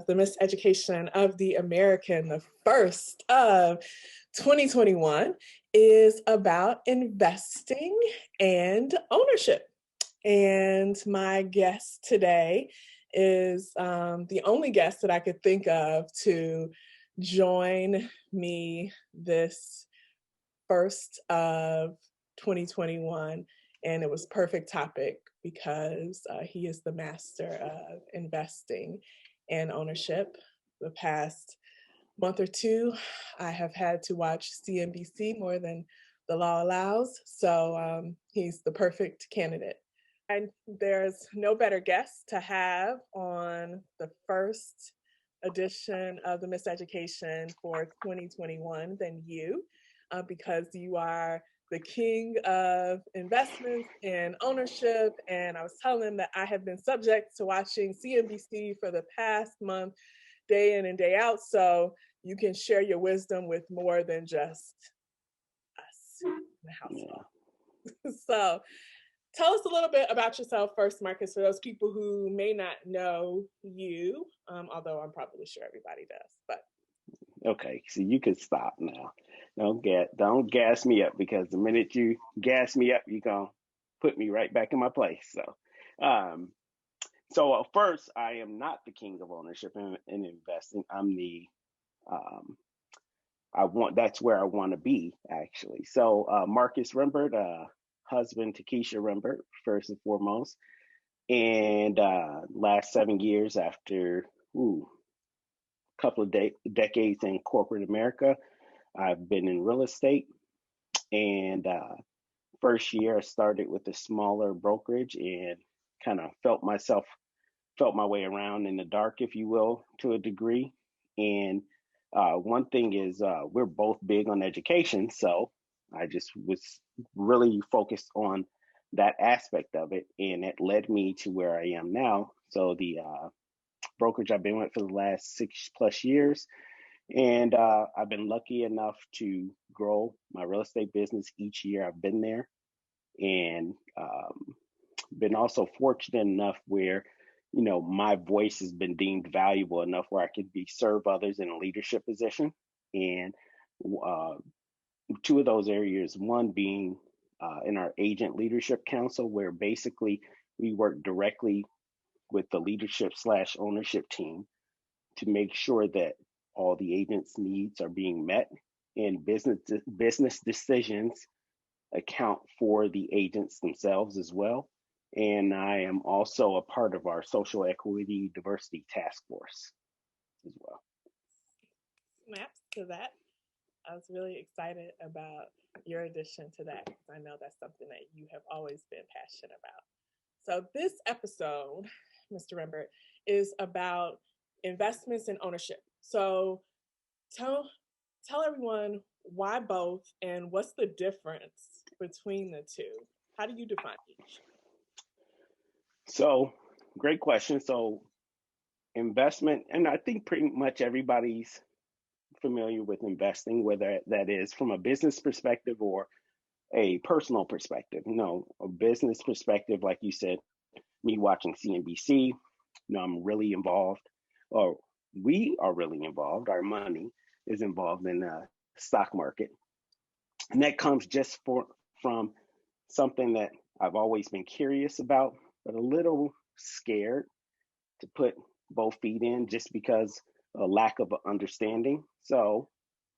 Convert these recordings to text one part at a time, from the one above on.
the Miseducation of the American, the first of 2021, is about investing and ownership. And my guest today is the only guest that I could think of to join me this first of 2021. And it was perfect topic because he is the master of investing and ownership. The past month or two, I have had to watch CNBC more than the law allows. So he's the perfect candidate. And there's no better guest to have on the first edition of the Miseducation for 2021 than you, because you are the king of investments and ownership. And I was telling him that I have been subject to watching CNBC for the past month, day in and day out. So you can share your wisdom with more than just us in the household. Yeah. So tell us a little bit about yourself first, Marcus, for those people who may not know you, although I'm probably sure everybody does. But okay, so you can stop now. Don't gas me up, because the minute you gas me up, you're gonna put me right back in my place. So first, I am not the king of ownership and investing. I'm that's where I want to be, actually. So Marcus Rembert, husband to Keisha Rembert, first and foremost. And last 7 years, after a couple of decades in corporate America, I've been in real estate. And first year, I started with a smaller brokerage and kind of felt my way around in the dark, if you will, to a degree. And one thing is we're both big on education. So I just was really focused on that aspect of it. And it led me to where I am now. So the brokerage I've been with for the last 6+ years. And I've been lucky enough to grow my real estate business each year I've been there. And been also fortunate enough where, my voice has been deemed valuable enough where I could serve others in a leadership position. And two of those areas, one being in our agent leadership council, where basically we work directly with the leadership / ownership team to make sure that all the agents' needs are being met, and business decisions account for the agents themselves as well. And I am also a part of our social equity diversity task force as well. Snaps to that. I was really excited about your addition to that, because I know that's something that you have always been passionate about. So this episode, Mr. Rembert, is about investments and ownership. So tell everyone why both, and what's the difference between the two? How do you define each? So, great question. So, investment, and I think pretty much everybody's familiar with investing, whether that is from a business perspective or a personal perspective. A business perspective, like you said, me watching CNBC, I'm really involved, or we are really involved. Our money is involved in the stock market. And that comes just from something that I've always been curious about, but a little scared to put both feet in, just because a lack of understanding. So,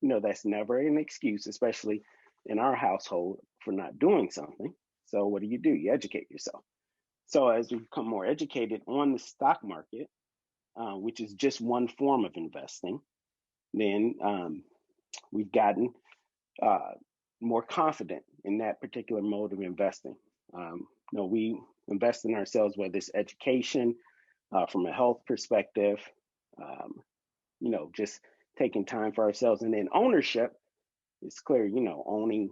that's never an excuse, especially in our household, for not doing something. So what do? You educate yourself. So as we become more educated on the stock market, which is just one form of investing, then we've gotten more confident in that particular mode of investing. We invest in ourselves, whether it's education, from a health perspective, just taking time for ourselves. And then ownership, it's clear, owning.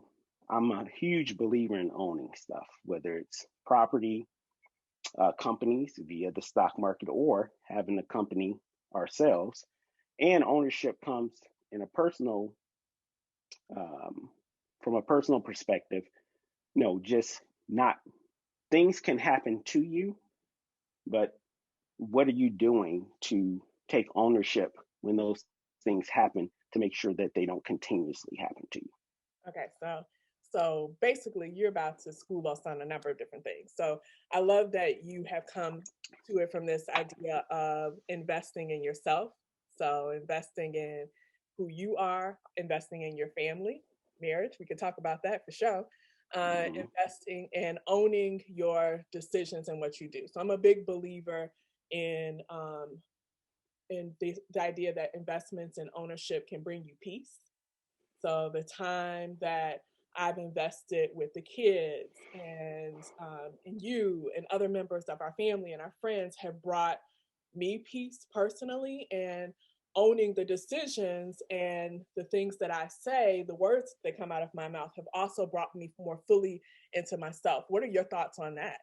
I'm a huge believer in owning stuff, whether it's property, companies via the stock market, or having a company ourselves. And ownership comes in a personal, from a personal perspective, just not, things can happen to you, but what are you doing to take ownership when those things happen to make sure that they don't continuously happen to you. Okay, so basically you're about to school us on a number of different things. So I love that you have come to it from this idea of investing in yourself. So investing in who you are, investing in your family, marriage. We could talk about that for sure. Mm-hmm. Investing and owning your decisions and what you do. So I'm a big believer in the idea that investments and ownership can bring you peace. So the time that I've invested with the kids and you and other members of our family and our friends have brought me peace personally, and owning the decisions and the things that I say, the words that come out of my mouth have also brought me more fully into myself. What are your thoughts on that?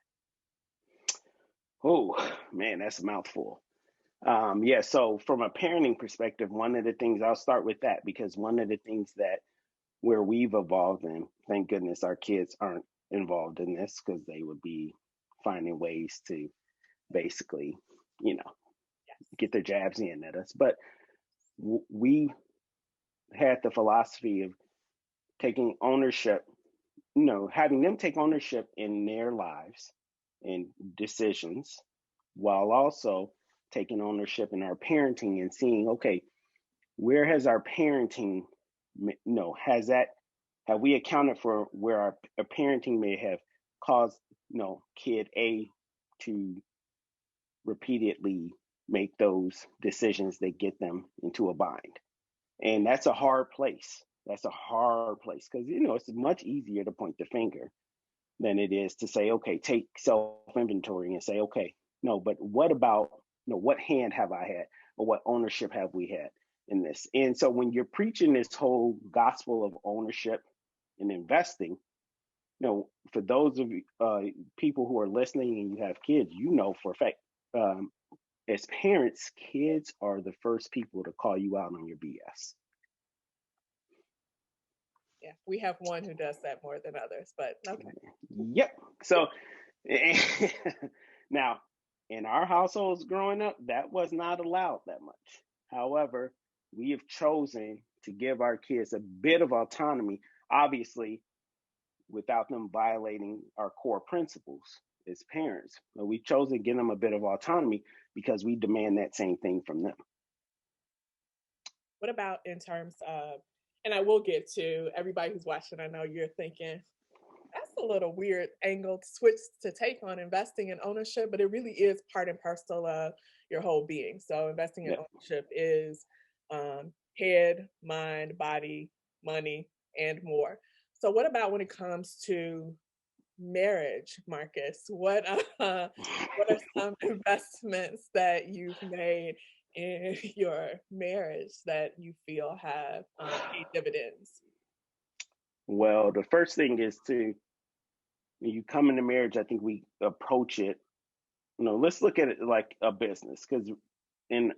Oh man, that's a mouthful. Yeah, so from a parenting perspective, one of the things I'll start with that because one of the things that where we've evolved, and thank goodness our kids aren't involved in this because they would be finding ways to basically, you know, get their jabs in at us. But we had the philosophy of taking ownership, having them take ownership in their lives and decisions while also taking ownership in our parenting and seeing, okay, where has our parenting, has that, have we accounted for where our parenting may have caused, kid A to repeatedly make those decisions that get them into a bind? And that's a hard place. That's a hard place because, it's much easier to point the finger than it is to say, okay, take self inventory and say, okay, no, but what about, what hand have I had or what ownership have we had in this? And so when you're preaching this whole gospel of ownership and investing, for those of you people who are listening and you have kids, for a fact, as parents, kids are the first people to call you out on your BS. Yeah, we have one who does that more than others, but okay. Yep. So now, in our households growing up, that was not allowed that much. However, we have chosen to give our kids a bit of autonomy, obviously, without them violating our core principles as parents. But we've chosen to give them a bit of autonomy because we demand that same thing from them. What about in terms of, and I will get to everybody who's watching, I know you're thinking, that's a little weird angle to switch to take on investing in ownership, but it really is part and parcel of your whole being. So investing in ownership is head, mind, body, money, and more. So what about when it comes to marriage, Marcus? What are some investments that you've made in your marriage that you feel have paid dividends? Well, the first thing is when you come into marriage, I think we approach it, let's look at it like a business and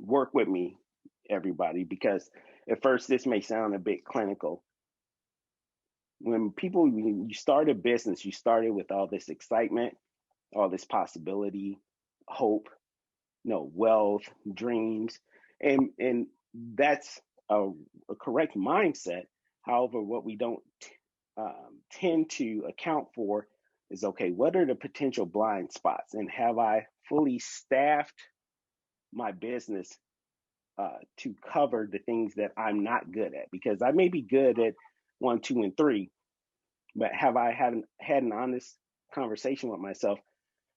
work with me, everybody, because at first this may sound a bit clinical. When you start a business, you started with all this excitement, all this possibility, hope, wealth, dreams, and that's a correct mindset. However, what we don't tend to account for is, okay, what are the potential blind spots, and have I fully staffed my business to cover the things that I'm not good at? Because I may be good at 1, 2, and 3, but have I had an honest conversation with myself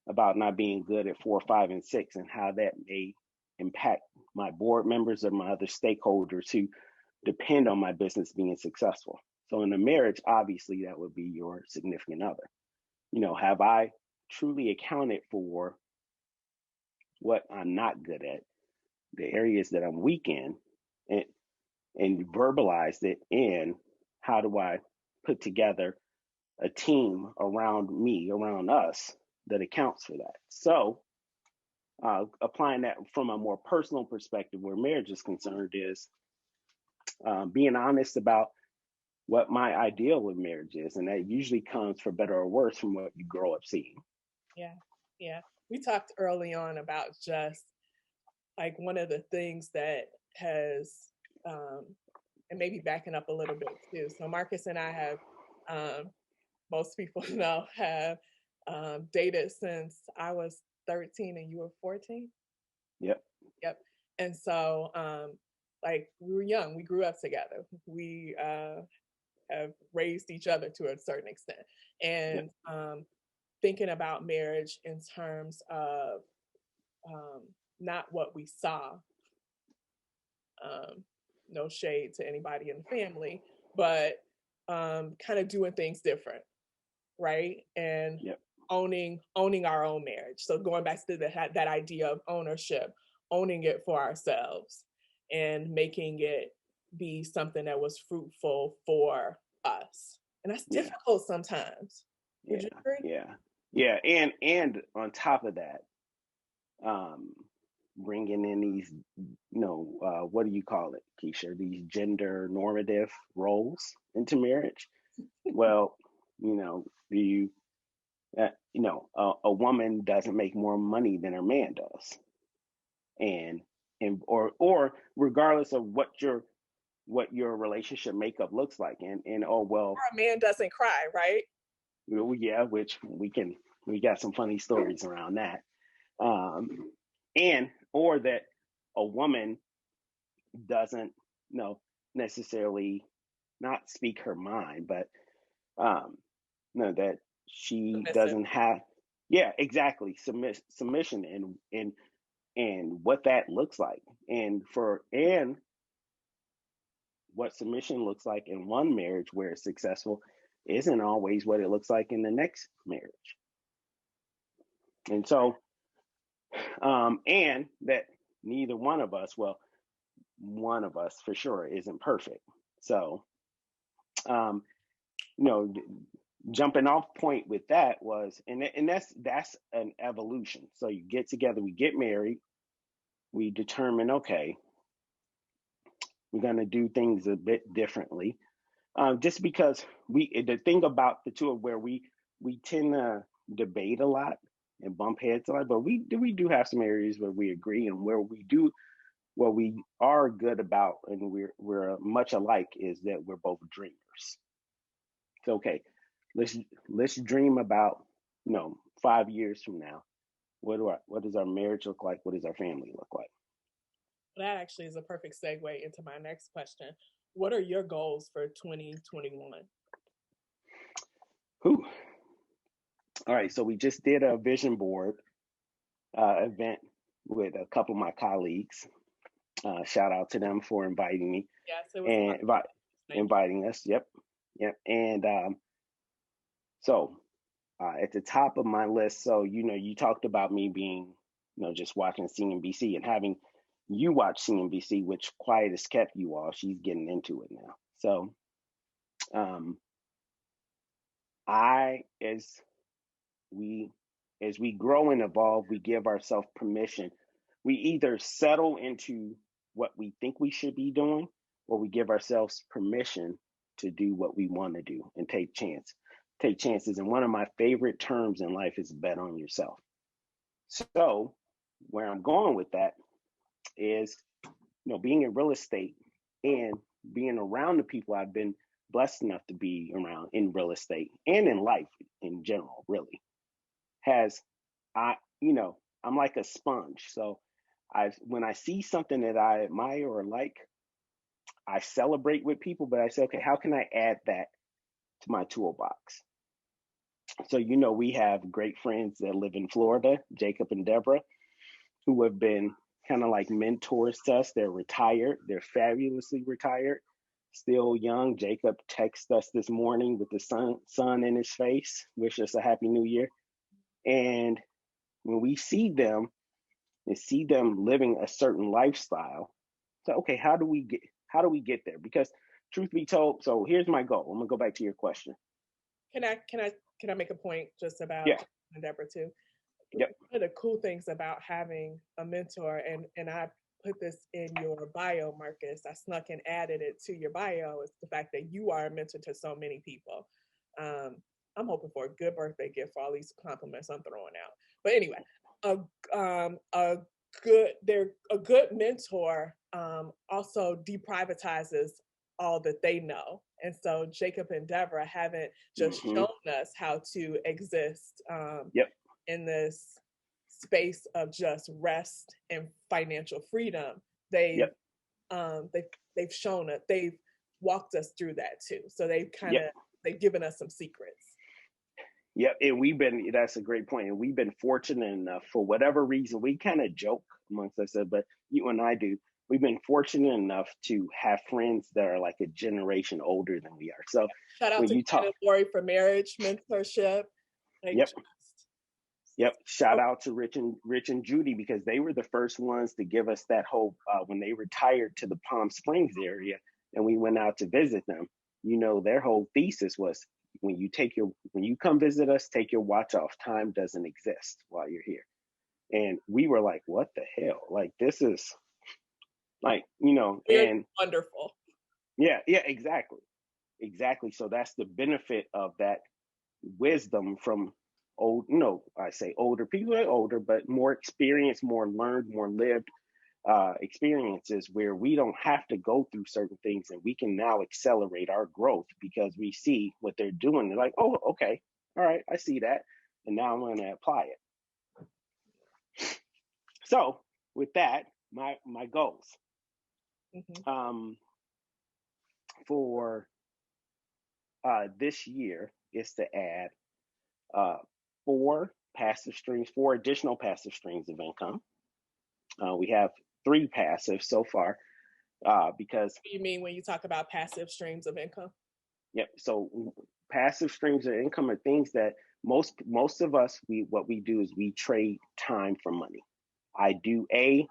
about not being good at 4, 5, and 6, and how that may impact my board members or my other stakeholders who depend on my business being successful? So in a marriage, obviously that would be your significant other. Have I truly accounted for what I'm not good at, the areas that I'm weak in, and verbalized it? And how do I put together a team around me, around us, that accounts for that? So applying that from a more personal perspective where marriage is concerned is being honest about what my ideal with marriage is. And that usually comes, for better or worse, from what you grow up seeing. Yeah. We talked early on about just like one of the things that has, and maybe backing up a little bit too. So Marcus and I have, most people know, have dated since I was 13 and you were 14. Yep. Yep. And so, like, we were young, we grew up together. We have raised each other to a certain extent. And thinking about marriage in terms of not what we saw, no shade to anybody in the family, but kind of doing things different, right? And owning our own marriage. So going back to that idea of ownership, owning it for ourselves and making it be something that was fruitful for us. And that's difficult sometimes. Would you agree? Yeah. And on top of that, bringing in these, what do you call it, Keisha? These gender normative roles into marriage. Well, a woman doesn't make more money than her man does, and or regardless of what your relationship makeup looks like, and oh well, or a man doesn't cry, right? Yeah, which we got some funny stories around that, and or that a woman doesn't necessarily not speak her mind, but that she Submissive. doesn't have exactly submission and what that looks like, and what submission looks like in one marriage where it's successful isn't always what it looks like in the next marriage. And so and that neither one of us, well, one of us for sure isn't perfect. So jumping off point with that was, and that's an evolution. So you get together, we get married, we determine, okay, we're going to do things a bit differently, just because the thing about the two of where we tend to debate a lot and bump heads a lot, but we do have some areas where we agree, and where we are good about, and we're much alike, is that we're both dreamers. So, okay, let's dream about 5 years from now. What does our marriage look like? What does our family look like? That actually is a perfect segue into my next question. What are your goals for 2021? All right, so we just did a vision board event with a couple of my colleagues. Shout out to them for inviting me. Yes, it was inviting us. Yep. And so at the top of my list, so you talked about me being just watching CNBC and having you watch CNBC, which quiet as kept you all. She's getting into it now. So as we grow and evolve, we give ourselves permission. We either settle into what we think we should be doing, or we give ourselves permission to do what we want to do and take chances. And one of my favorite terms in life is bet on yourself. So where I'm going with that is, being in real estate and being around the people I've been blessed enough to be around in real estate and in life in general, really, I'm like a sponge. So when I see something that I admire or like, I celebrate with people, but I say, okay, how can I add that to my toolbox? So, we have great friends that live in Florida, Jacob and Deborah, who have been kind of like mentors to us. They're retired. They're fabulously retired, still young. Jacob texted us this morning with the sun in his face, wish us a happy new year. And when we see them and see them living a certain lifestyle, so, okay, how do we get there? Because truth be told, so here's my goal. I'm gonna go back to your question. Can I make a point just about Deborah too? Yep. One of the cool things about having a mentor, and I put this in your bio, Marcus, I snuck and added it to your bio, is the fact that you are a mentor to so many people. I'm hoping for a good birthday gift for all these compliments I'm throwing out. But anyway, a they're a good mentor, also deprivatizes all that they know. And so Jacob and Deborah haven't just Hmm. shown us how to exist Yep. in this space of just rest and financial freedom. They've Yep. they've shown it. They've walked us through that too. So Yep. they've given us some secrets. Yep. And that's a great point. And we've been fortunate enough, for whatever reason, we kind of joke amongst ourselves, but you and I do. We've been fortunate enough to have friends that are like a generation older than we are. So Shout out when to you Ken talk, and Lori for marriage mentorship. Like, yep. Yep. Shout so, out to Rich and Judy, because they were the first ones to give us that hope when they retired to the Palm Springs area and we went out to visit them. Their whole thesis was, when you come visit us, take your watch off. Time doesn't exist while you're here. And we were like, what the hell? Like, this is like, we're and wonderful. yeah, exactly. Exactly. So that's the benefit of that wisdom from I say older people, are older, but more experienced, more learned, more lived experiences, where we don't have to go through certain things, and we can now accelerate our growth because we see what they're doing. They're like, oh, okay, all right, I see that, and now I'm going to apply it. So with that, my goals Mm-hmm. For this year is to add uh, four additional passive streams of income. We have 3 passive so far, because What do you mean when you talk about passive streams of income? yep. So passive streams of income are things that most of us, what we do is we trade time for money. I do A,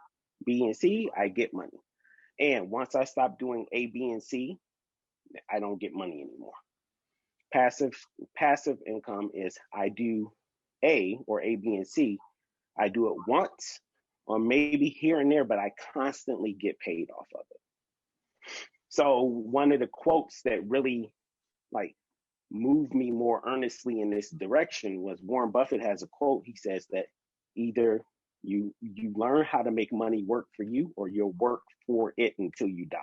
B, and C, I get money. And once I stop doing A, B, and C, I don't get money anymore. Passive passive income is, I do A, or A, B, and C. I do it once or maybe here and there, but I constantly get paid off of it. So one of the quotes that really like moved me more earnestly in this direction was, Warren Buffett has a quote. He says that either you learn how to make money work for you, or you'll work for it until you die.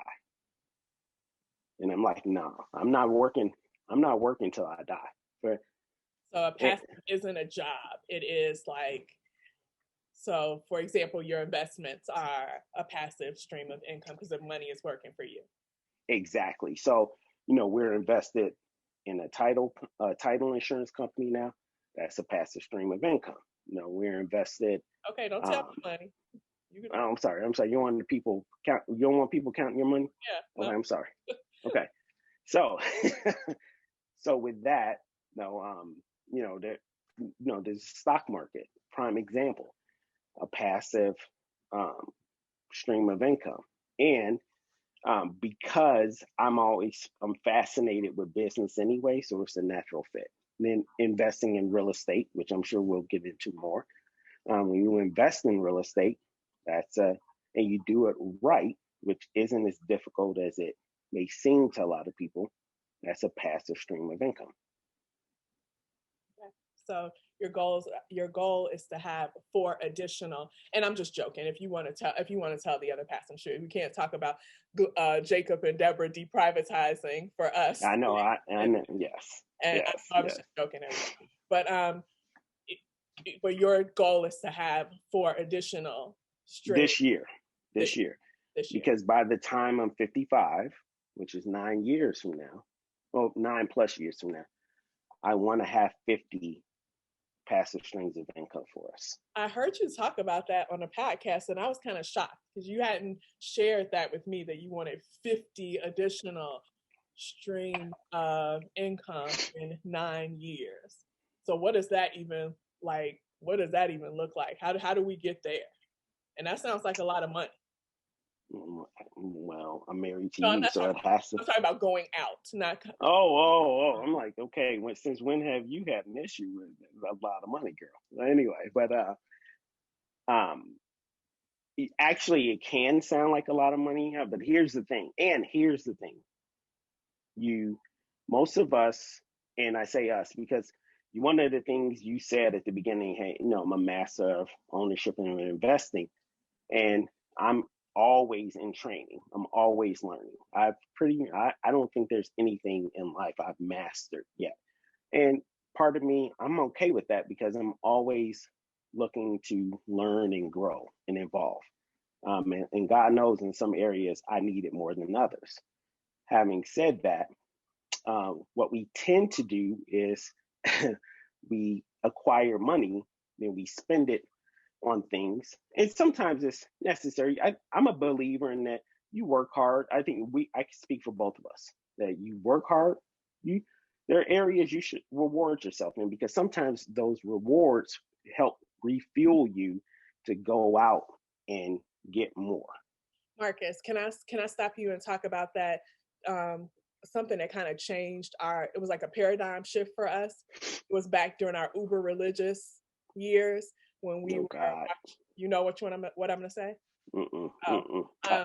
And I'm like, no, I'm not working. I'm not working till I die. But So a passive isn't a job. It is like, so for example, your investments are a passive stream of income because the money is working for you. exactly. So we're invested in a title insurance company now. That's a passive stream of income. We're invested. Okay, don't tell me money. I'm sorry. I'm sorry. You want people count? You don't want people counting your money? Yeah. Okay, No. I'm sorry. Okay, so so with that, there, there's stock market, prime example, a passive um, stream of income, and because I'm fascinated with business anyway, so it's a natural fit. And then investing in real estate, which I'm sure we'll get into more. When you invest in real estate, and you do it right, which isn't as difficult as it may seem to a lot of people, that's a passive stream of income. So your goal is to have 4 additional, and I'm just joking. If you want to tell the other passive stream, we can't talk about Jacob and Deborah deprivatizing for us. I know. I know. Yes. And Yes. I was Yes. just joking, but but your goal is to have 4 additional streams This year. this year. Because by the time I'm 55, which is 9 years from now, well, 9+ years from now, I want to have 50 passive streams of income for us. I heard you talk about that on a podcast, and I was kind of shocked because you hadn't shared that with me, that you wanted 50 additional streams of income in 9 years. So what does that even like? What does that even look like? How do we get there? And that sounds like a lot of money. Well, I'm married to No, you, so it has to. I'm talking about going out, not. I'm like, okay. Since when have you had an issue with a lot of money, girl? Anyway, but actually, it can sound like a lot of money, but here's the thing. Most of us, and I say us because one of the things you said at the beginning, hey, I'm a master of ownership and investing. And I'm always in training. I'm always learning. I don't think there's anything in life I've mastered yet. And part of me, I'm okay with that because I'm always looking to learn and grow and evolve. And God knows in some areas I need it more than others. Having said that, what we tend to do is we acquire money, then we spend it on things, and sometimes it's necessary. I'm a believer in that you work hard. I can speak for both of us that you work hard. You There are areas you should reward yourself in because sometimes those rewards help refuel you to go out and get more. Marcus, can I stop you and talk about that? Something that kind of changed it was like a paradigm shift for us. It was back during our uber religious years when we Oh were God. you know what I'm gonna say? Mm-mm, Oh, mm-mm.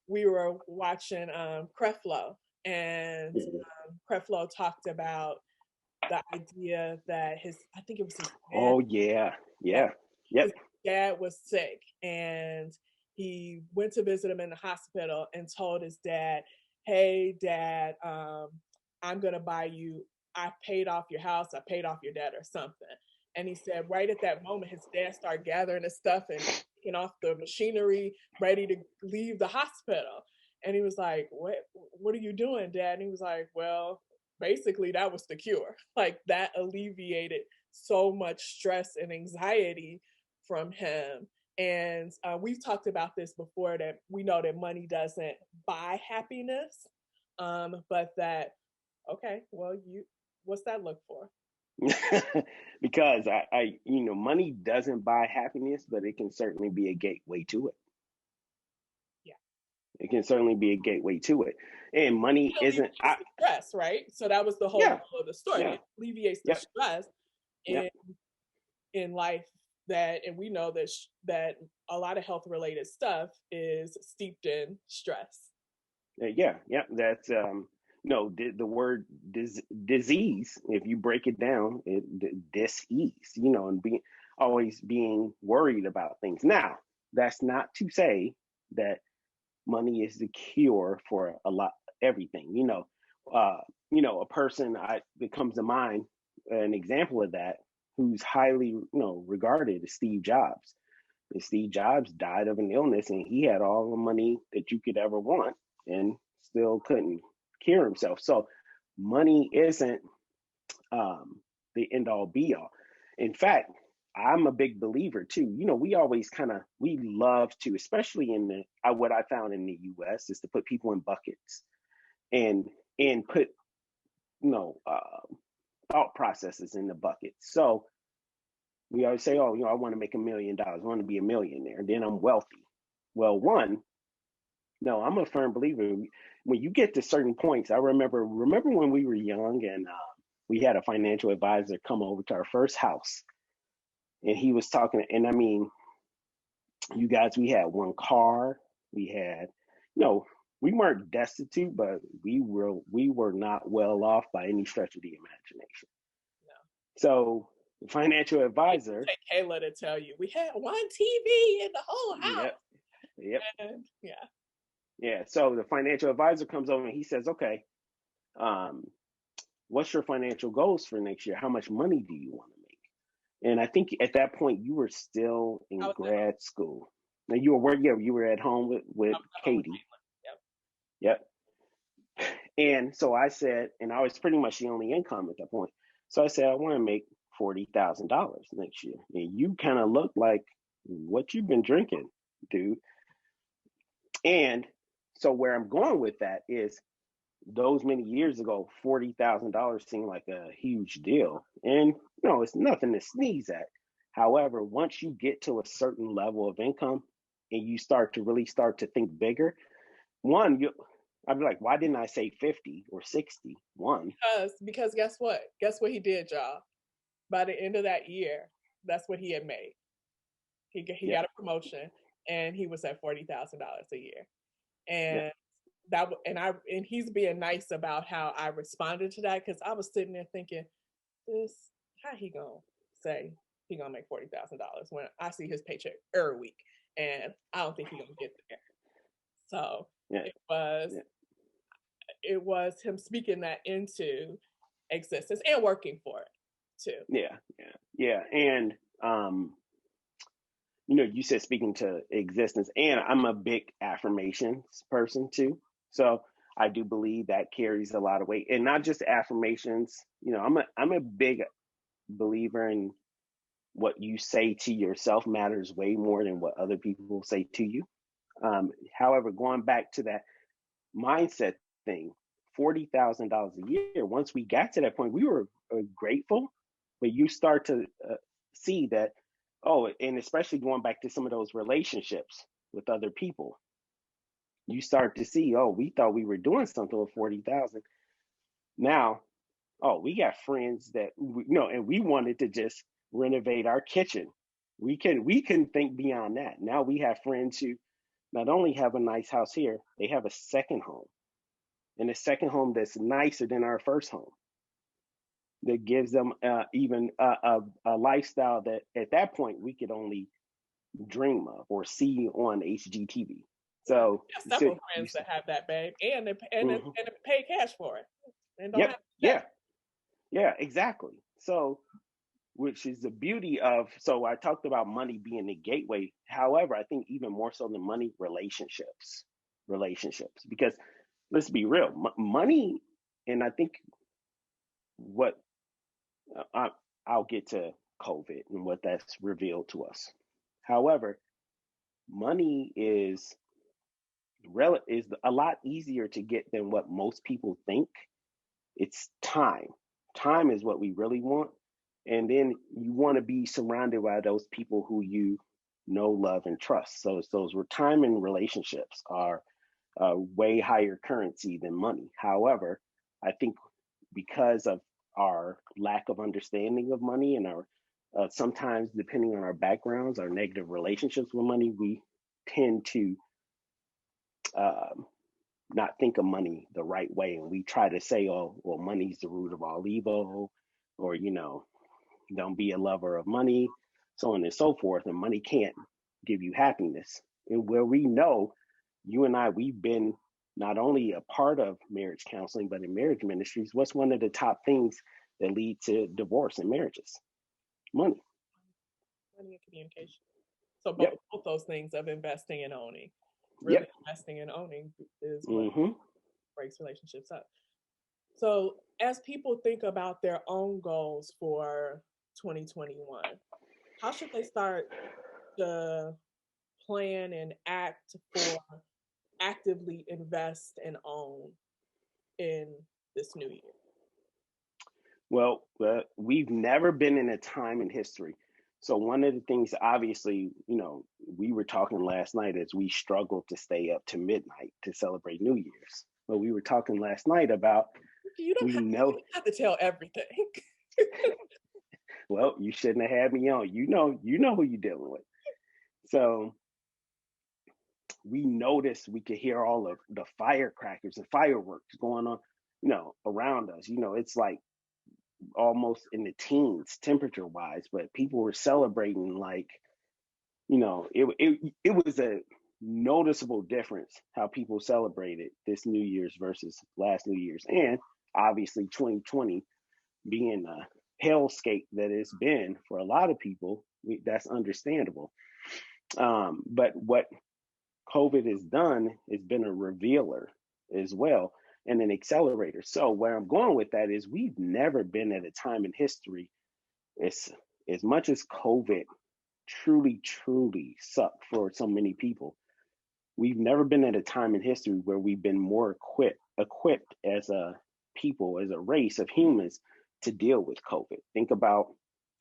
we were watching Creflo, and Mm-mm. Creflo talked about the idea that I think it was his dad, Oh yeah, that yeah, yep. his dad was sick, and he went to visit him in the hospital and told his dad, "Hey, Dad, I'm gonna buy you. I paid off your house. I paid off your debt or something." And he said, right at that moment, his dad started gathering his stuff and taking off the machinery, ready to leave the hospital. And he was like, What are you doing, Dad?" And he was like, "Well, basically, that was the cure. Like that alleviated so much stress and anxiety from him." And we've talked about this before, that we know that money doesn't buy happiness, but that, okay, well, what's that look for? Because money doesn't buy happiness, but it can certainly be a gateway to it. Yeah. It can certainly be a gateway to it. And money It isn't. alleviates the stress, right? So that was the whole Yeah, goal of the story. yeah, It alleviates the yep, stress yep. in life, and we know that a lot of health related stuff is steeped in stress. Yeah, yeah. That's no the word disease. If you break it down, dis-ease. And always being worried about things. Now, that's not to say that money is the cure for a lot everything. A person that comes to mind, an example of that, who's highly regarded, is Steve Jobs. And Steve Jobs died of an illness, and he had all the money that you could ever want, and still couldn't cure himself. So money isn't the end all be all. In fact, I'm a big believer too. We always we love to, especially in what I found in the U.S. is to put people in buckets and put thought processes in the bucket. So we always say, oh, I want to make $1 million. I want to be a millionaire. Then I'm wealthy. Well, no, I'm a firm believer. When you get to certain points, I remember when we were young and we had a financial advisor come over to our first house, and he was talking. And I mean, you guys, we had one car. We had, we weren't destitute, but we were not well off by any stretch of the imagination. No. So the financial advisor, Take Kayla to tell you, we had one TV in the whole house. Yep. And Yeah. So the financial advisor comes over and he says, okay, what's your financial goals for next year? How much money do you want to make? And I think at that point you were still in grad school. Now you were working. You were at home with Katie. Yep. And so I said, and I was pretty much the only income at that point. So I said, I want to make $40,000 next year. And you kind of look like what you've been drinking, dude. And so where I'm going with that is, those many years ago, $40,000 seemed like a huge deal. And it's nothing to sneeze at. However, once you get to a certain level of income and you start to think bigger, I'd be like, why didn't I say 50 or 60? Because guess what? Guess what he did, y'all? By the end of that year, that's what he had made. He got a promotion, and he was at $40,000 a year. And and he's being nice about how I responded to that, because I was sitting there thinking, how he gonna say he gonna make $40,000 when I see his paycheck every week? and I don't think he's gonna get there. So Yeah. it was him speaking that into existence and working for it too. Yeah. And you said speaking to existence, and I'm a big affirmations person too. So I do believe that carries a lot of weight, and not just affirmations. I'm a big believer in what you say to yourself matters way more than what other people say to you. However, going back to that mindset thing, $40,000 a year. Once we got to that point, we were grateful, but you start to see that, and especially going back to some of those relationships with other people, you start to see, we thought we were doing something with 40,000. Now, we got friends that and we wanted to just renovate our kitchen. We can think beyond that. Now we have friends who not only have a nice house here, they have a second home, and a second home that's nicer than our first home, that gives them even a lifestyle that at that point we could only dream of or see on HGTV. So several friends that have that, babe, and pay cash for it, and don't have yeah, exactly. So, which is the beauty of. So I talked about money being the gateway. However, I think even more so than money, relationships, because let's be real, money, and I think what I'll get to COVID and what that's revealed to us. However, money is a lot easier to get than what most people think. It's time. Time is what we really want. And then you want to be surrounded by those people who you know, love, and trust. So those time and relationships are way higher currency than money. However, I think because of our lack of understanding of money and our sometimes, depending on our backgrounds, our negative relationships with money, we tend to not think of money the right way. And we try to say, money's the root of all evil, or, don't be a lover of money, so on and so forth. And money can't give you happiness. And where we know, you and I, we've been not only a part of marriage counseling, but in marriage ministries, what's one of the top things that lead to divorce in marriages? Money. Money and communication. So both those things of investing and owning. Really investing and owning is what breaks relationships up. So as people think about their own goals for 2021, how should they start to plan and act for actively invest and own in this new year? Well, we've never been in a time in history. So one of the things, obviously, we were talking last night as we struggled to stay up to midnight to celebrate New Year's. But we were talking last night about, you don't have to tell everything. Well, you shouldn't have had me on. You know who you're dealing with. So we noticed, we could hear all of the firecrackers and fireworks going on, around us. It's like almost in the teens temperature wise, but people were celebrating like, it was a noticeable difference how people celebrated this New Year's versus last New Year's. And obviously 2020 being a hellscape that it's been for a lot of people, that's understandable. But what COVID has done has been a revealer as well, and an accelerator. So where I'm going with that is we've never been at a time in history, as much as COVID truly sucked for so many people, we've never been at a time in history where we've been more equipped as a people, as a race of humans, to deal with COVID. Think about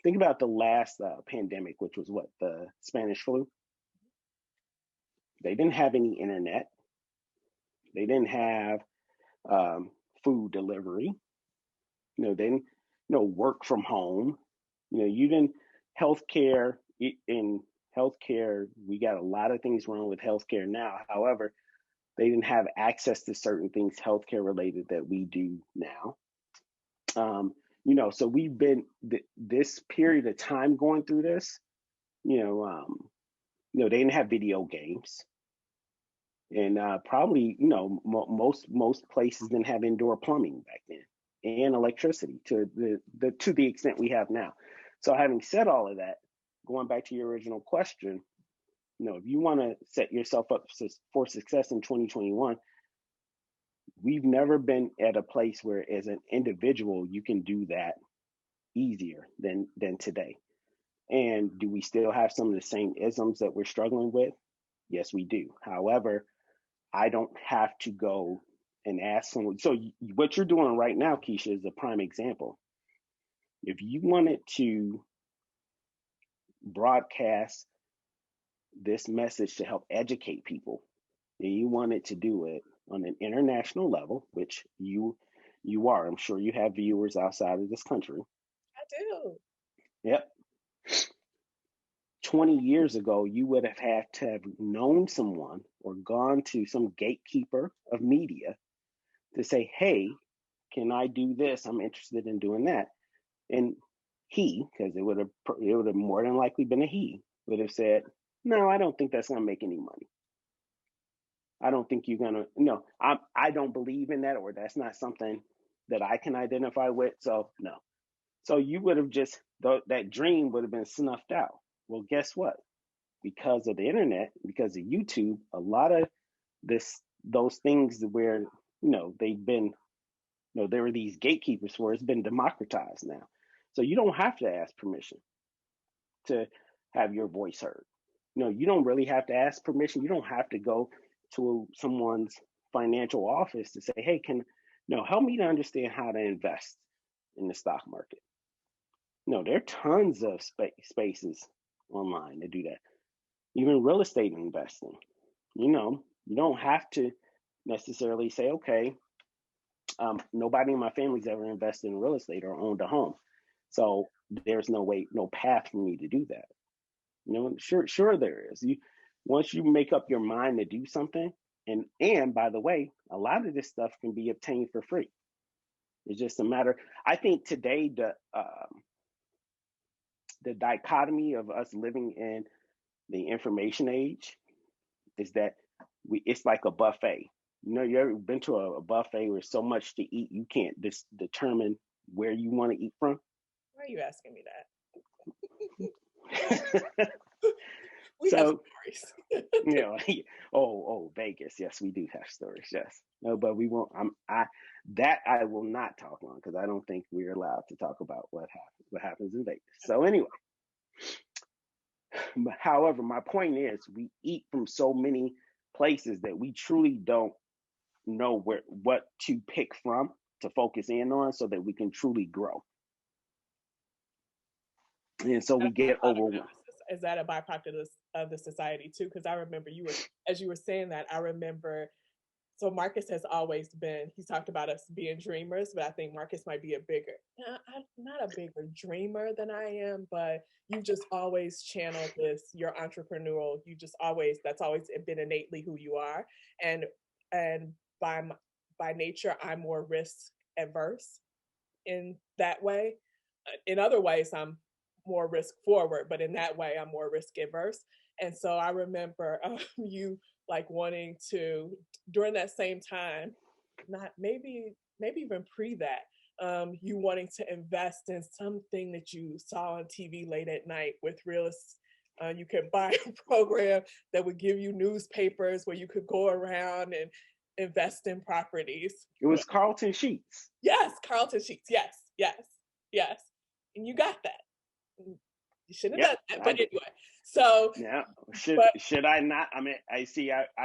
the last pandemic, which was the Spanish flu. They didn't have any internet. They didn't have food delivery. They didn't, work from home. You didn't healthcare. In healthcare, we got a lot of things wrong with healthcare now. However, they didn't have access to certain things healthcare related that we do now. So we've been this period of time going through this. they didn't have video games, and probably most places didn't have indoor plumbing back then and electricity to the extent we have now. So having said all of that, going back to your original question, if you want to set yourself up for success in 2021, we've never been at a place where as an individual you can do that easier than today. And do we still have some of the same isms that we're struggling with? Yes, we do. However, I don't have to go and ask someone. So what you're doing right now, Keisha, is a prime example. If you wanted to broadcast this message to help educate people, and you wanted to do it on an international level, which you are, I'm sure you have viewers outside of this country. I do. Yep. 20 years ago, you would have had to have known someone or gone to some gatekeeper of media to say, hey, can I do this? I'm interested in doing that. And he, because it would have more than likely been a he, would have said, no, I don't think that's going to make any money. I don't think you're going to, no, I don't believe in that, or that's not something that I can identify with. So no. So you would have just, that dream would have been snuffed out. Well, guess what? Because of the internet, because of YouTube, a lot of those things where, they've been, there were these gatekeepers for, it's been democratized now. So you don't have to ask permission to have your voice heard. You don't really have to ask permission. You don't have to go to someone's financial office to say, hey, help me to understand how to invest in the stock market. There are tons of spaces online to do that. Even real estate investing, you don't have to necessarily say, okay, nobody in my family's ever invested in real estate or owned a home, so there's no path for me to do that. Sure there is. Once you make up your mind to do something, and by the way, a lot of this stuff can be obtained for free. It's just a matter. I think today the dichotomy of us living in the information age is that it's like a buffet. You ever been to a buffet where there's so much to eat you can't determine where you want to eat from? Why are you asking me that? We have stories. Vegas. Yes, we do have stories. Yes. No, but we won't. I will not talk on, because I don't think we're allowed to talk about what happens in Vegas. So anyway, however, my point is, we eat from so many places that we truly don't know what to pick from to focus in on, so that we can truly grow. And so we get overwhelmed. Is that a byproduct of the society too? Because I remember as you were saying that, I remember, so Marcus has always been, he's talked about us being dreamers, but I think Marcus might be not a bigger dreamer than I am, but you just always channeled this, your entrepreneurial, that's always been innately who you are. And by nature, I'm more risk adverse in that way. In other ways, I'm more risk forward, but in that way, I'm more risk averse. And so I remember you like wanting to, during that same time, not maybe even pre that, you wanting to invest in something that you saw on TV late at night with realists. You could buy a program that would give you newspapers where you could go around and invest in properties. It was Carlton Sheets. Yes, Carlton Sheets. Yes. And you got that. You shouldn't have done that, but anyway. So yeah, should I not? I mean, I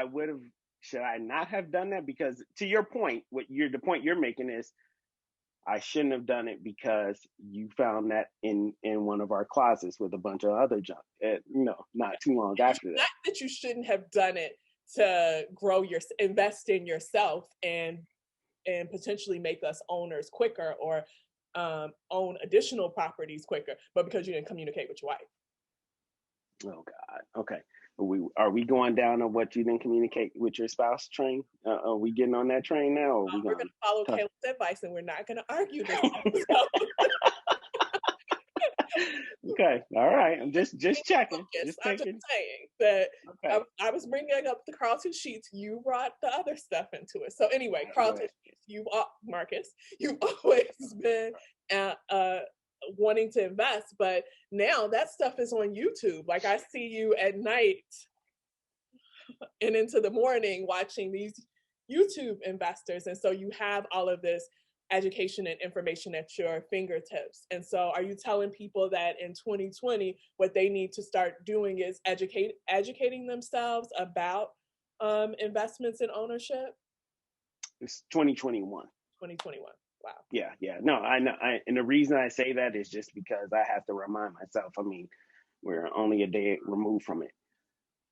would have. Should I not have done that? Because to your point, the point you're making is, I shouldn't have done it because you found that in one of our closets with a bunch of other junk. Not too long after that. Not that you shouldn't have done it to invest in yourself and potentially make us owners quicker, or own additional properties quicker, but because you didn't communicate with your wife. Oh God. Okay. Are we going down on what you didn't communicate with your spouse train? Are we getting on that train now? Or we're going to follow Caleb's advice, and we're not going to argue this episode. Okay. All right. I'm just checking. Just I'm just taking. saying that Okay. I was bringing up the Carlton sheets. You brought the other stuff into it. So anyway, Carlton sheets. Marcus, you've always been wanting to invest, but now that stuff is on YouTube. Like I see you at night and into the morning watching these YouTube investors, and so you have all of this education and information at your fingertips. And so are you telling people that in 2020 what they need to start doing is educating themselves about investments and ownership? It's 2021. 2021. Wow. Yeah. No, I know. And the reason I say that is just because I have to remind myself. I mean, we're only a day removed from it.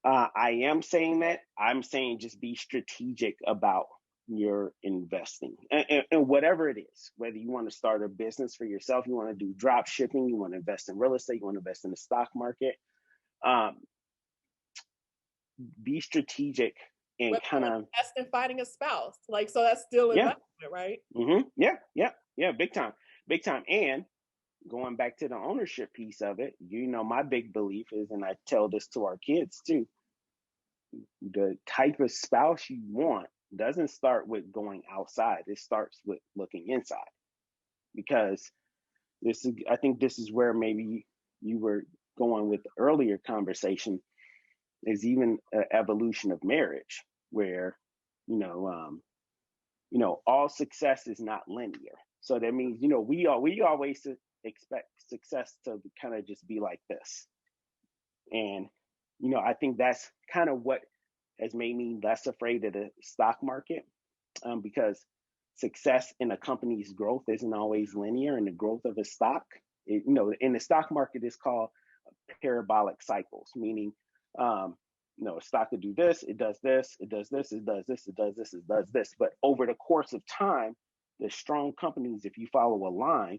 I am saying that. I'm saying just be strategic about your investing and whatever it is, whether you want to start a business for yourself, you want to do drop shipping, you want to invest in real estate, you want to invest in the stock market. Be strategic and kind of invest in finding a spouse. Like, so that's still investment, right? Mm-hmm. Yeah. Big time. And going back to the ownership piece of it, my big belief is, and I tell this to our kids too, the type of spouse you want doesn't start with going outside. It starts with looking inside. Because I think this is where maybe you were going with the earlier conversation, is even an evolution of marriage where, all success is not linear. So that means, we always expect success to kind of just be like this. And, I think that's kind of what has made me less afraid of the stock market, because success in a company's growth isn't always linear, and the growth of a stock, in the stock market is called parabolic cycles, meaning, a stock could do this, it does this, it does this, it does this, it does this, it does this. But over the course of time, the strong companies, if you follow a line,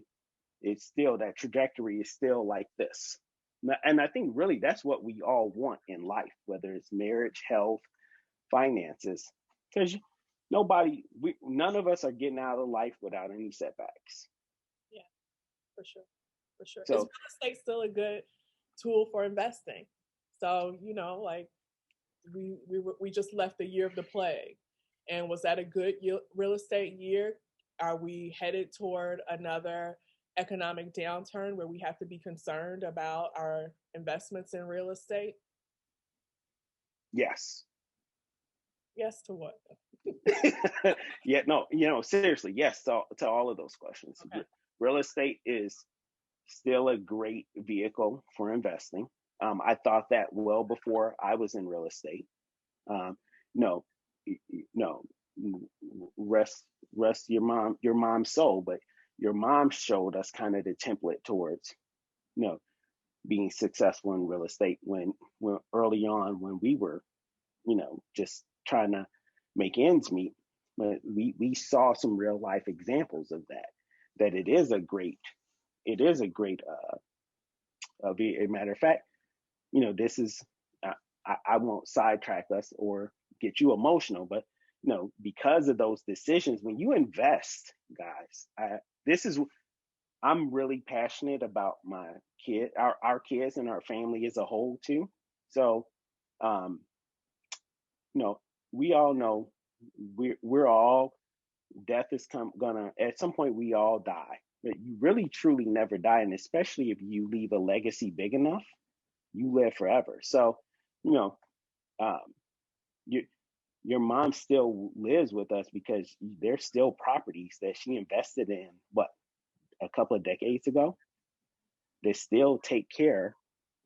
it's still, that trajectory is still like this. And I think really that's what we all want in life, whether it's marriage, health, finances, because none of us are getting out of life without any setbacks. Yeah, for sure. So, is real estate still a good tool for investing? So, like we just left the year of the plague, and was that a good real estate year? Are we headed toward another economic downturn where we have to be concerned about our investments in real estate? Yes. Yes to what? Yeah, no, seriously, yes to all of those questions. Okay. Real estate is still a great vehicle for investing. I thought that well before I was in real estate. No, rest your mom's soul, but your mom showed us kind of the template towards, being successful in real estate when early on, when we were, just trying to make ends meet. But we saw some real life examples of that it is a great a matter of fact, this is, I won't sidetrack us or get you emotional, but because of those decisions, when you invest, guys, I'm really passionate about my kid, our kids and our family as a whole too. So, we all know we're all, death is gonna, at some point we all die, but you really truly never die. And especially if you leave a legacy big enough, you live forever. So, your mom still lives with us because there's still properties that she invested in, a couple of decades ago, that still take care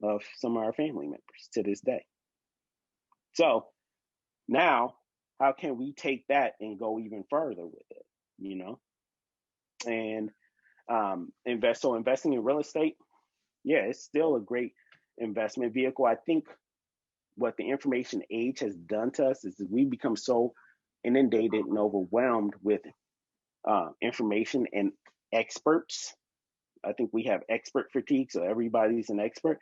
of some of our family members to this day. So now, how can we take that and go even further with it? And investing in real estate, yeah, it's still a great investment vehicle. I think what the information age has done to us is that we become so inundated and overwhelmed with information and experts. I think we have expert fatigue, so everybody's an expert,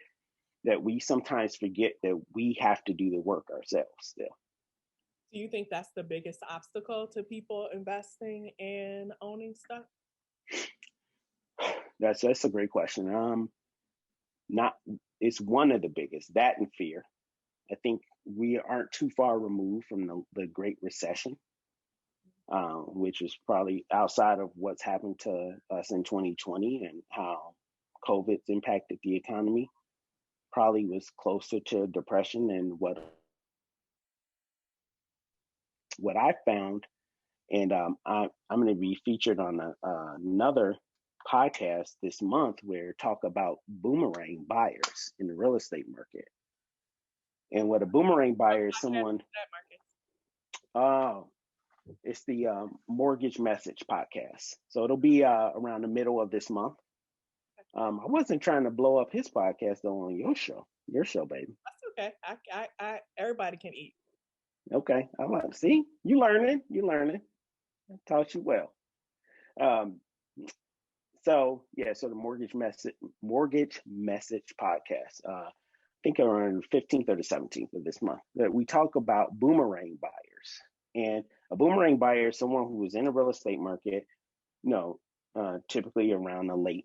that we sometimes forget that we have to do the work ourselves still. Do you think that's the biggest obstacle to people investing and owning stuff? That's a great question. not, it's one of the biggest, that and fear. I think we aren't too far removed from the Great Recession, which is probably outside of what's happened to us in 2020 and how COVID's impacted the economy. Probably was closer to depression than what I found. And I'm going to be featured on another podcast this month where talk about boomerang buyers in the real estate market. And what a boomerang buyer is someone. It's the Mortgage Message podcast. So it'll be around the middle of this month. I wasn't trying to blow up his podcast though on your show, baby. That's okay. I everybody can eat. Okay, I like. See, you learning. I taught you well. So the Mortgage Message podcast. I think around the 15th or the 17th of this month that we talk about boomerang buyers. And a boomerang buyer is someone who is in the real estate market, typically around the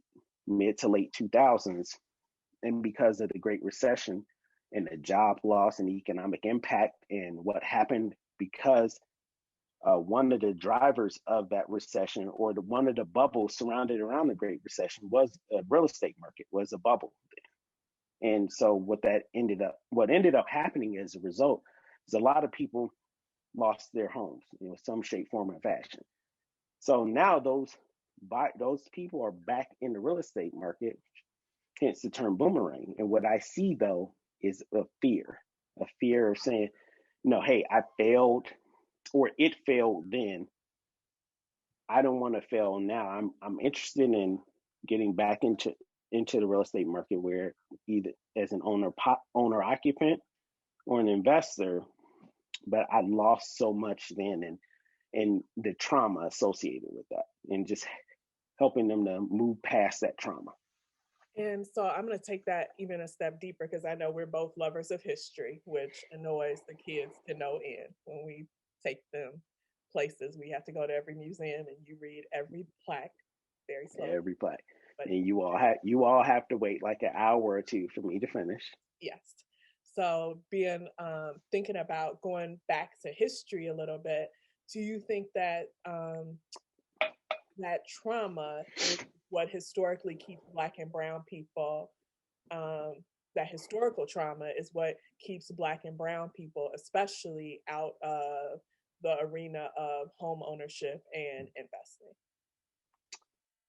mid to late 2000s, and because of the Great Recession and the job loss and the economic impact and what happened because one of the drivers of that recession or one of the bubbles surrounded around the Great Recession was the real estate market was a bubble. And so what ended up happening as a result is a lot of people lost their homes in some shape, form, or fashion. So now those people are back in the real estate market, hence the term boomerang. And what I see though is a fear of saying, hey, I failed, or it failed then. I don't want to fail now. I'm interested in getting back into the real estate market where either as an owner occupant or an investor, but I lost so much then and the trauma associated with that and just helping them to move past that trauma. And so I'm going to take that even a step deeper because I know we're both lovers of history, which annoys the kids to no end. When we take them places, we have to go to every museum and you read every plaque very slowly. Every plaque. And you all have to wait like an hour or two for me to finish. Yes. So being thinking about going back to history a little bit, do you think that that trauma is what historically keeps Black and brown people, that historical trauma is what keeps Black and brown people, especially out of the arena of home ownership and investing?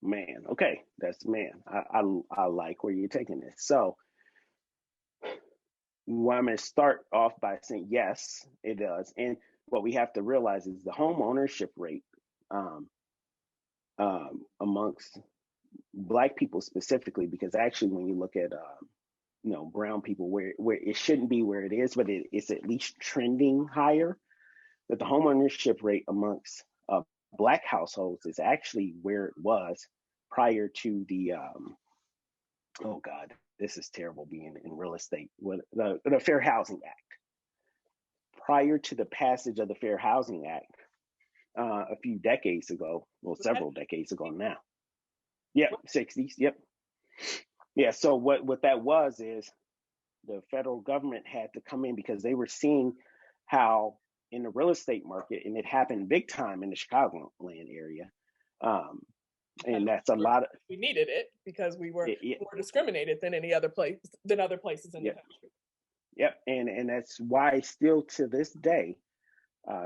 Man, okay, I like where you're taking this. So well, I'm going to start off by saying yes, it does. And what we have to realize is the home ownership rate amongst Black people specifically, because actually when you look at brown people, where it shouldn't be where it is, but it's at least trending higher. But the home ownership rate amongst Black households is actually where it was prior to the oh God, this is terrible being in real estate, the Fair Housing Act. Prior to the passage of the Fair Housing Act a few decades ago, well, several decades ago now. Yep, 60s, yep. Yeah, so what that was is the federal government had to come in because they were seeing how in the real estate market, and it happened big time in the Chicagoland area, and that's a lot of. We needed it because we were more discriminated than other places in the country. Yep, and that's why still to this day,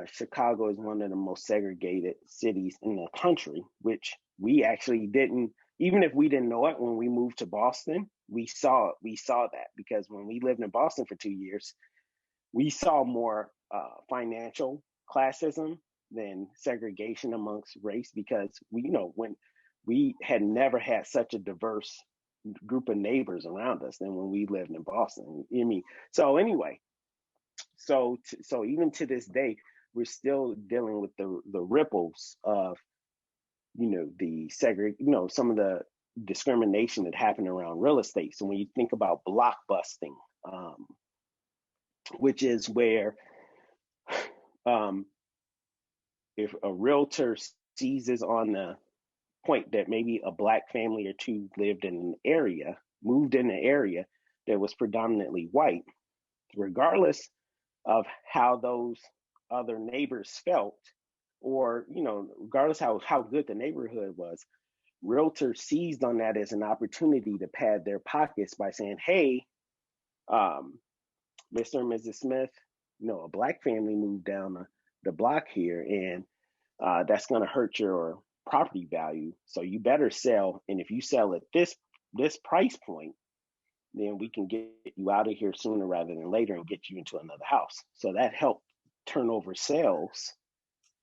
Chicago is one of the most segregated cities in the country, which we actually didn't. Even if we didn't know it when we moved to Boston, we saw that because when we lived in Boston for 2 years, we saw more financial classism than segregation amongst race because when we had never had such a diverse group of neighbors around us than when we lived in Boston. So anyway, so even to this day, we're still dealing with the ripples of some of the discrimination that happened around real estate. So when you think about blockbusting, which is where if a realtor seizes on the point that maybe a Black family or two lived in an area moved in an area that was predominantly white, regardless of how those other neighbors felt, or regardless how good the neighborhood was, realtors seized on that as an opportunity to pad their pockets by saying, hey, Mr. and Mrs. Smith, a black family moved down the block here, and that's going to hurt your property value, so you better sell. And if you sell at this price point, then we can get you out of here sooner rather than later and get you into another house. So that helped turn over sales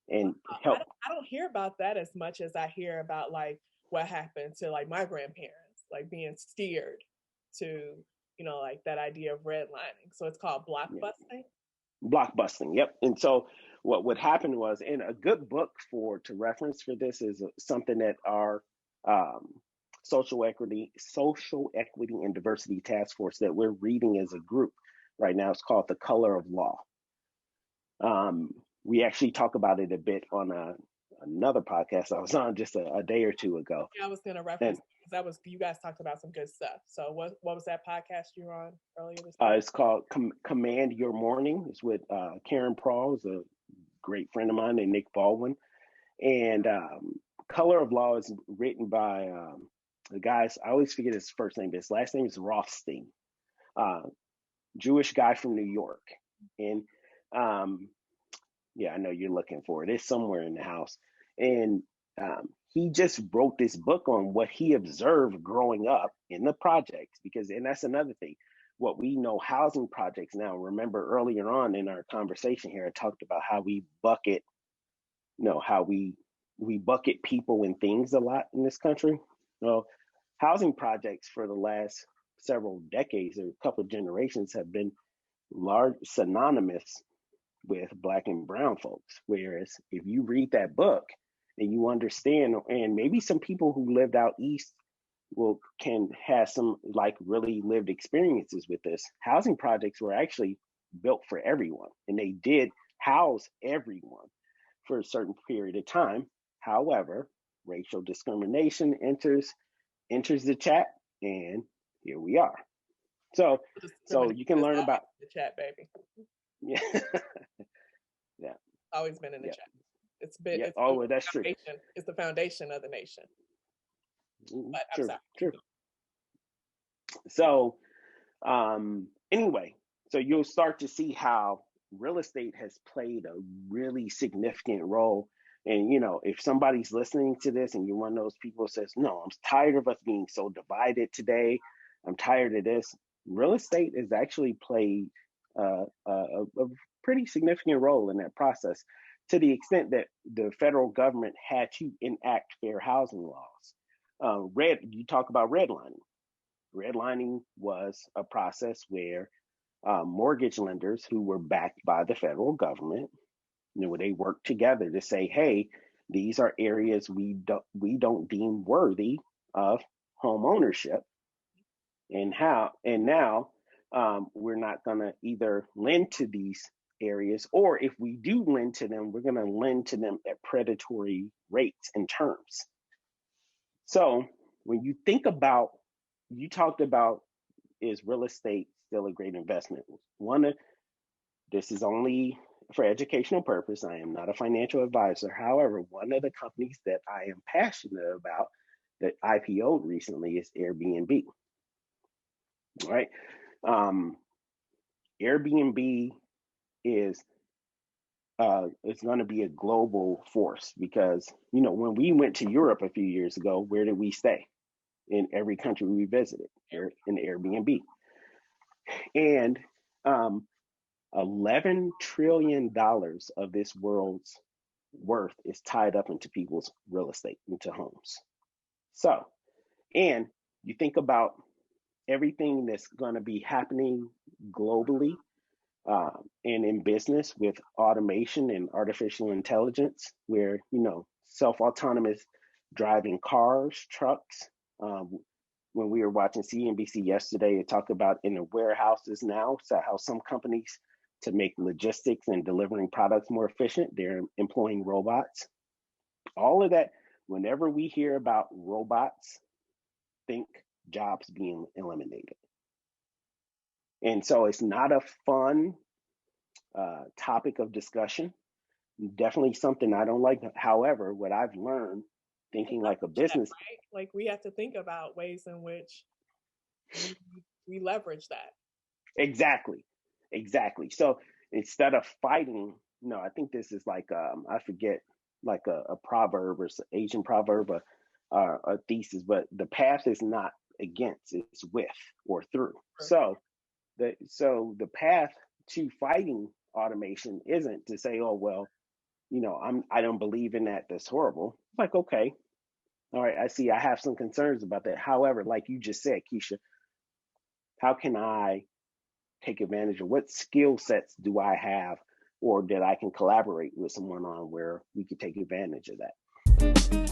and help. I don't hear about that as much as I hear about like what happened to like my grandparents, like being steered to, like that idea of redlining. So it's called blockbusting. Blockbusting, yep. And so what happened was, and a good book to reference for this is something that our social equity and diversity task force that we're reading as a group right now. It's called The Color of Law. We actually talk about it a bit on another podcast I was on just a day or two ago. Yeah, I was going to reference because you guys talked about some good stuff. So what was that podcast you were on earlier this week? It's called Command Your Morning. It's with Karen Prawl, is a great friend of mine, and Nick Baldwin. And Color of Law is written by the guys. I always forget his first name, but his last name is Rothstein, Jewish guy from New York. And I know you're looking for it. It's somewhere in the house. And he just wrote this book on what he observed growing up in the projects, and that's another thing. What we know housing projects now, remember earlier on in our conversation here, I talked about how we bucket, how we bucket people and things a lot in this country. Well, housing projects for the last several decades or a couple of generations have been synonymous with Black and brown folks. Whereas if you read that book and you understand, and maybe some people who lived out east can have some like really lived experiences with this, housing projects were actually built for everyone, and they did house everyone for a certain period of time. However, racial discrimination enters the chat, and here we are. So you can learn about the chat, baby. Yeah. Yeah. Always been in the chat. It's been. Yeah. It's that's true. It's the foundation of the nation. But True. So, anyway, so you'll start to see how real estate has played a really significant role. And, if somebody's listening to this and you're one of those people who says, no, I'm tired of us being so divided today, I'm tired of this, real estate has actually played a pretty significant role in that process, to the extent that the federal government had to enact fair housing laws. You talk about redlining. Redlining was a process where mortgage lenders who were backed by the federal government, they worked together to say, hey, these are areas we don't deem worthy of home ownership, and now we're not going to either lend to these areas, or if we do lend to them, we're going to lend to them at predatory rates and terms. So when you think about, you talked about, is real estate still a great investment? This is only for educational purpose. I am not a financial advisor. However, one of the companies that I am passionate about that IPO'd recently is Airbnb. All right. Airbnb is it's going to be a global force, because when we went to Europe a few years ago, where did we stay? In every country we visited, in Airbnb. And $11 trillion of this world's worth is tied up into people's real estate, into homes. So, and you think about everything that's going to be happening globally and in business with automation and artificial intelligence, where, self-autonomous driving cars, trucks. When we were watching CNBC yesterday, it talked about in the warehouses now, so how some companies, to make logistics and delivering products more efficient, they're employing robots. All of that, whenever we hear about robots, think jobs being eliminated. And so it's not a fun topic of discussion. Definitely something I don't like. However, what I've learned thinking like a business, right? Like we have to think about ways in which we leverage that. Exactly. So instead of fighting, I think this is like I forget, like a proverb or Asian proverb, or a thesis, but the path is not against, it's with or through. So the path to fighting automation isn't to say, oh well, I don't believe in that. That's horrible. It's like, okay, all right, I see. I have some concerns about that. However, like you just said, Keisha, how can I take advantage of what skill sets do I have or that I can collaborate with someone on where we could take advantage of that?